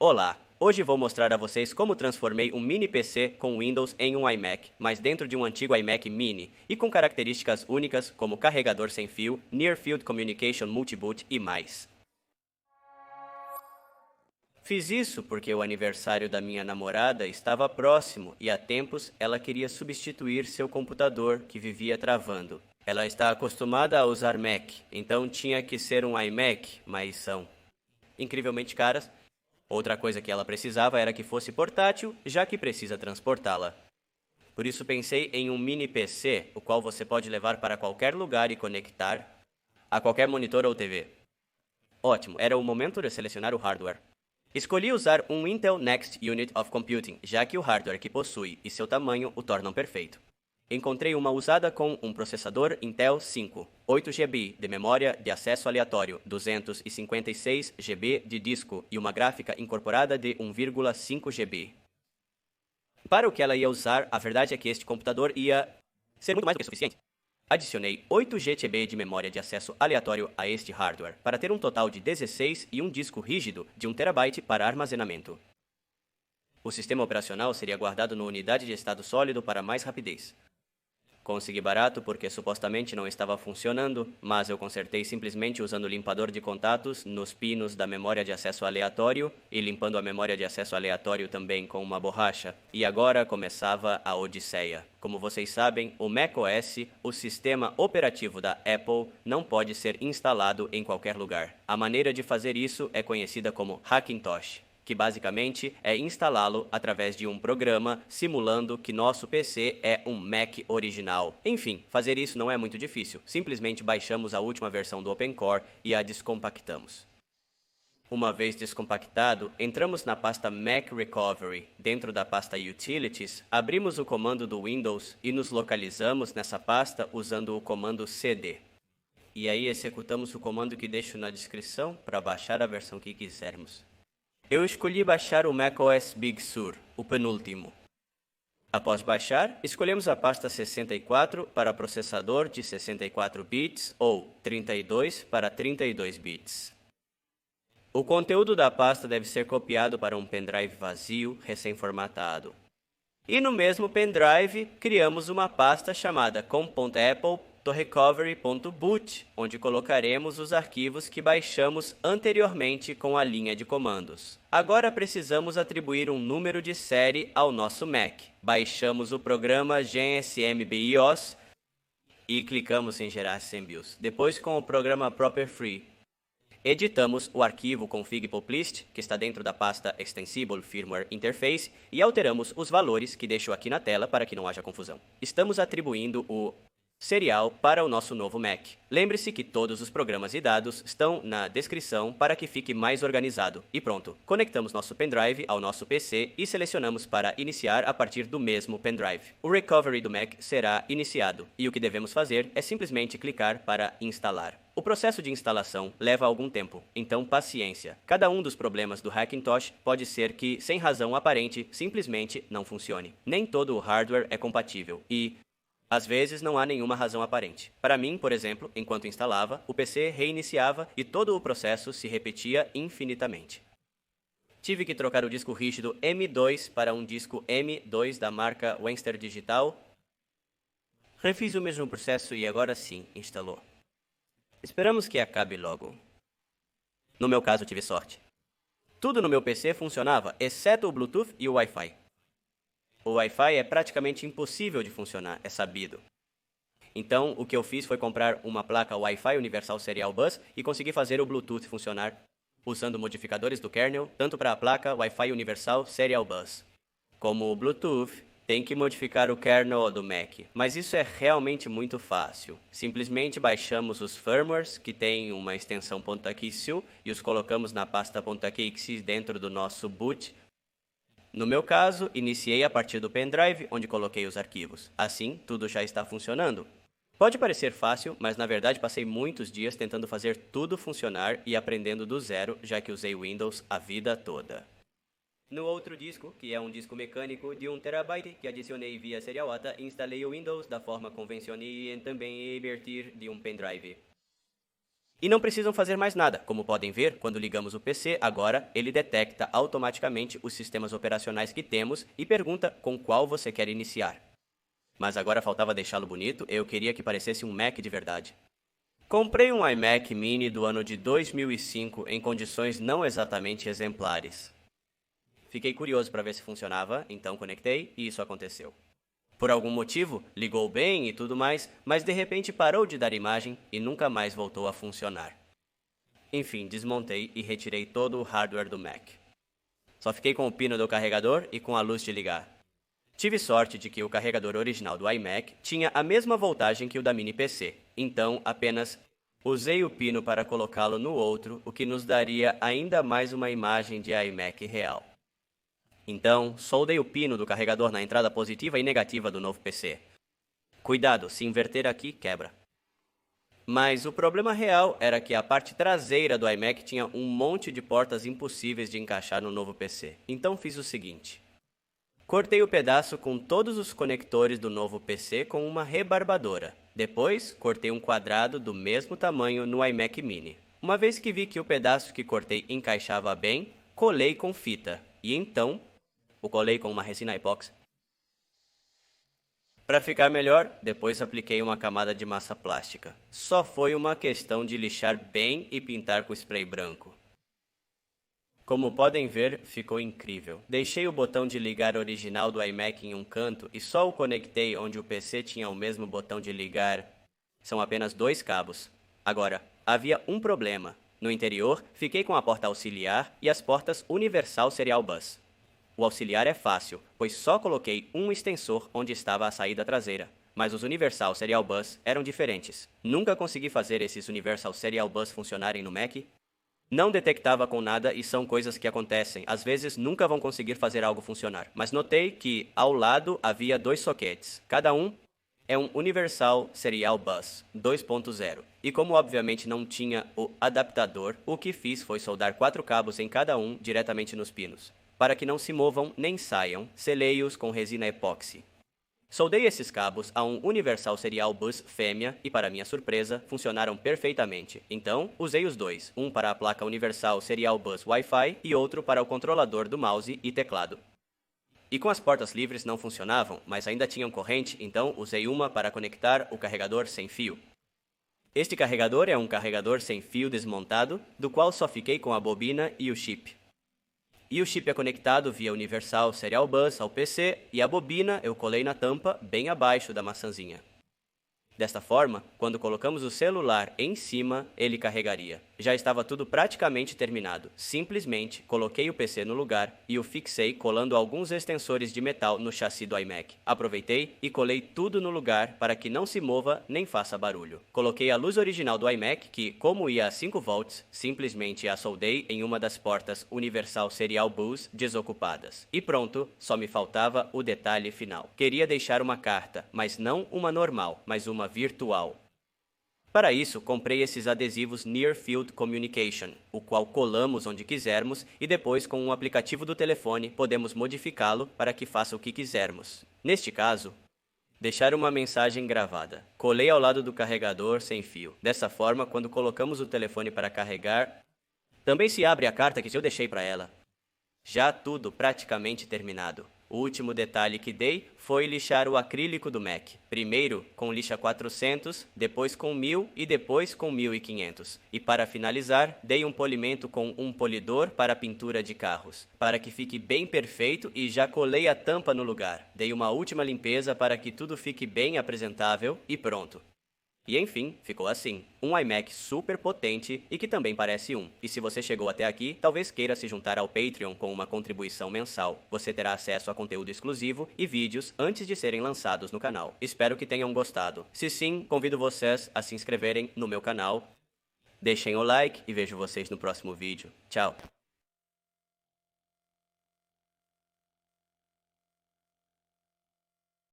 Olá! Hoje vou mostrar a vocês como transformei um mini PC com Windows em um iMac, mas dentro de um antigo iMac mini, e com características únicas como carregador sem fio, Near Field Communication Multiboot e mais. Fiz isso porque o aniversário da minha namorada estava próximo e há tempos ela queria substituir seu computador que vivia travando. Ela está acostumada a usar Mac, então tinha que ser um iMac, mas são incrivelmente caras. Outra coisa que ela precisava era que fosse portátil, já que precisa transportá-la. Por isso pensei em um mini PC, o qual você pode levar para qualquer lugar e conectar a qualquer monitor ou TV. Ótimo, era o momento de selecionar o hardware. Escolhi usar um Intel Next Unit of Computing, já que o hardware que possui e seu tamanho o tornam perfeito. Encontrei uma usada com um processador Intel 5, 8 GB de memória de acesso aleatório, 256 GB de disco e uma gráfica incorporada de 1,5 GB. Para o que ela ia usar, a verdade é que este computador ia ser muito mais do que suficiente. Adicionei 8 GB de memória de acesso aleatório a este hardware, para ter um total de 16 e um disco rígido de 1 TB para armazenamento. O sistema operacional seria guardado na unidade de estado sólido para mais rapidez. Consegui barato porque supostamente não estava funcionando, mas eu consertei simplesmente usando o limpador de contatos nos pinos da memória de acesso aleatório e limpando a memória de acesso aleatório também com uma borracha. E agora começava a odisseia. Como vocês sabem, o macOS, o sistema operativo da Apple, não pode ser instalado em qualquer lugar. A maneira de fazer isso é conhecida como Hackintosh, que basicamente é instalá-lo através de um programa simulando que nosso PC é um Mac original. Enfim, fazer isso não é muito difícil. Simplesmente baixamos a última versão do OpenCore e a descompactamos. Uma vez descompactado, entramos na pasta Mac Recovery. Dentro da pasta Utilities, abrimos o comando do Windows e nos localizamos nessa pasta usando o comando cd. E aí executamos o comando que deixo na descrição para baixar a versão que quisermos. Eu escolhi baixar o macOS Big Sur, o penúltimo. Após baixar, escolhemos a pasta 64 para processador de 64 bits ou 32 para 32 bits. O conteúdo da pasta deve ser copiado para um pendrive vazio, recém-formatado. E no mesmo pendrive, criamos uma pasta chamada com.apple.recovery.boot, onde colocaremos os arquivos que baixamos anteriormente com a linha de comandos. Agora precisamos atribuir um número de série ao nosso Mac. Baixamos o programa GSM-BIOS e clicamos em gerar SysBIOS. Depois, com o programa Proper Free, editamos o arquivo config.poplist, que está dentro da pasta Extensible Firmware Interface, e alteramos os valores que deixo aqui na tela para que não haja confusão. Estamos atribuindo o serial para o nosso novo Mac. Lembre-se que todos os programas e dados estão na descrição para que fique mais organizado. E pronto, conectamos nosso pendrive ao nosso PC e selecionamos para iniciar a partir do mesmo pendrive. O recovery do Mac será iniciado, e o que devemos fazer é simplesmente clicar para instalar. O processo de instalação leva algum tempo, então paciência. Cada um dos problemas do Hackintosh pode ser que, sem razão aparente, simplesmente não funcione. Nem todo o hardware é compatível e, às vezes, não há nenhuma razão aparente. Para mim, por exemplo, enquanto instalava, o PC reiniciava e todo o processo se repetia infinitamente. Tive que trocar o disco rígido M2 para um disco M2 da marca Western Digital. Refiz o mesmo processo e agora sim, instalou. Esperamos que acabe logo. No meu caso, tive sorte. Tudo no meu PC funcionava, exceto o Bluetooth e o Wi-Fi. O Wi-Fi é praticamente impossível de funcionar, é sabido. Então, o que eu fiz foi comprar uma placa Wi-Fi Universal Serial Bus e consegui fazer o Bluetooth funcionar usando modificadores do kernel, tanto para a placa Wi-Fi Universal Serial Bus como o Bluetooth. Tem que modificar o kernel do Mac, mas isso é realmente muito fácil. Simplesmente baixamos os firmwares, que tem uma extensão .xsu, e os colocamos na pasta .xc dentro do nosso boot. No meu caso, iniciei a partir do pendrive, onde coloquei os arquivos. Assim, tudo já está funcionando. Pode parecer fácil, mas na verdade passei muitos dias tentando fazer tudo funcionar e aprendendo do zero, já que usei Windows a vida toda. No outro disco, que é um disco mecânico de 1 TB, que adicionei via serial ATA, instalei o Windows da forma convencional e também invertir de um pendrive. E não precisam fazer mais nada. Como podem ver, quando ligamos o PC, agora ele detecta automaticamente os sistemas operacionais que temos e pergunta com qual você quer iniciar. Mas agora faltava deixá-lo bonito, eu queria que parecesse um Mac de verdade. Comprei um iMac Mini do ano de 2005 em condições não exatamente exemplares. Fiquei curioso para ver se funcionava, então conectei e isso aconteceu. Por algum motivo, ligou bem e tudo mais, mas de repente parou de dar imagem e nunca mais voltou a funcionar. Enfim, desmontei e retirei todo o hardware do Mac. Só fiquei com o pino do carregador e com a luz de ligar. Tive sorte de que o carregador original do iMac tinha a mesma voltagem que o da mini PC, então apenas usei o pino para colocá-lo no outro, o que nos daria ainda mais uma imagem de iMac real. Então, soldei o pino do carregador na entrada positiva e negativa do novo PC. Cuidado, se inverter aqui, quebra. Mas o problema real era que a parte traseira do iMac tinha um monte de portas impossíveis de encaixar no novo PC. Então fiz o seguinte. Cortei o pedaço com todos os conectores do novo PC com uma rebarbadora. Depois, cortei um quadrado do mesmo tamanho no iMac Mini. Uma vez que vi que o pedaço que cortei encaixava bem, colei com fita. E então, o colei com uma resina epóxi. Para ficar melhor, depois apliquei uma camada de massa plástica. Só foi uma questão de lixar bem e pintar com spray branco. Como podem ver, ficou incrível. Deixei o botão de ligar original do iMac em um canto e só o conectei onde o PC tinha o mesmo botão de ligar. São apenas 2 cabos. Agora, havia um problema. No interior, fiquei com a porta auxiliar e as portas Universal Serial Bus. O auxiliar é fácil, pois só coloquei um extensor onde estava a saída traseira. Mas os Universal Serial Bus eram diferentes. Nunca consegui fazer esses Universal Serial Bus funcionarem no Mac. Não detectava com nada e são coisas que acontecem. Às vezes nunca vão conseguir fazer algo funcionar. Mas notei que ao lado havia 2 soquetes. Cada um é um Universal Serial Bus 2.0. E como obviamente não tinha o adaptador, o que fiz foi soldar 4 cabos em cada um diretamente nos pinos. Para que não se movam nem saiam, selei-os com resina epóxi. Soldei esses cabos a um Universal Serial Bus fêmea e, para minha surpresa, funcionaram perfeitamente. Então, usei os dois, um para a placa Universal Serial Bus Wi-Fi e outro para o controlador do mouse e teclado. E com as portas livres não funcionavam, mas ainda tinham corrente, então usei uma para conectar o carregador sem fio. Este carregador é um carregador sem fio desmontado, do qual só fiquei com a bobina e o chip. E o chip é conectado via Universal Serial Bus ao PC e a bobina eu colei na tampa bem abaixo da maçãzinha. Desta forma, quando colocamos o celular em cima, ele carregaria. Já estava tudo praticamente terminado. Simplesmente coloquei o PC no lugar e o fixei colando alguns extensores de metal no chassi do iMac. Aproveitei e colei tudo no lugar para que não se mova nem faça barulho. Coloquei a luz original do iMac que, como ia a 5 volts, simplesmente a soldei em uma das portas Universal Serial Bus desocupadas. E pronto, só me faltava o detalhe final. Queria deixar uma carta, mas não uma normal, mas uma virtual. Para isso, comprei esses adesivos Near Field Communication, o qual colamos onde quisermos e depois com um aplicativo do telefone podemos modificá-lo para que faça o que quisermos. Neste caso, deixar uma mensagem gravada. Colei ao lado do carregador sem fio. Dessa forma, quando colocamos o telefone para carregar, também se abre a carta que eu deixei para ela. Já tudo praticamente terminado. O último detalhe que dei foi lixar o acrílico do Mac. Primeiro com lixa 400, depois com 1000 e depois com 1500. E para finalizar, dei um polimento com um polidor para pintura de carros, para que fique bem perfeito e já colei a tampa no lugar. Dei uma última limpeza para que tudo fique bem apresentável e pronto. E enfim, ficou assim, um iMac super potente e que também parece um. E se você chegou até aqui, talvez queira se juntar ao Patreon com uma contribuição mensal. Você terá acesso a conteúdo exclusivo e vídeos antes de serem lançados no canal. Espero que tenham gostado. Se sim, convido vocês a se inscreverem no meu canal. Deixem o like e vejo vocês no próximo vídeo. Tchau!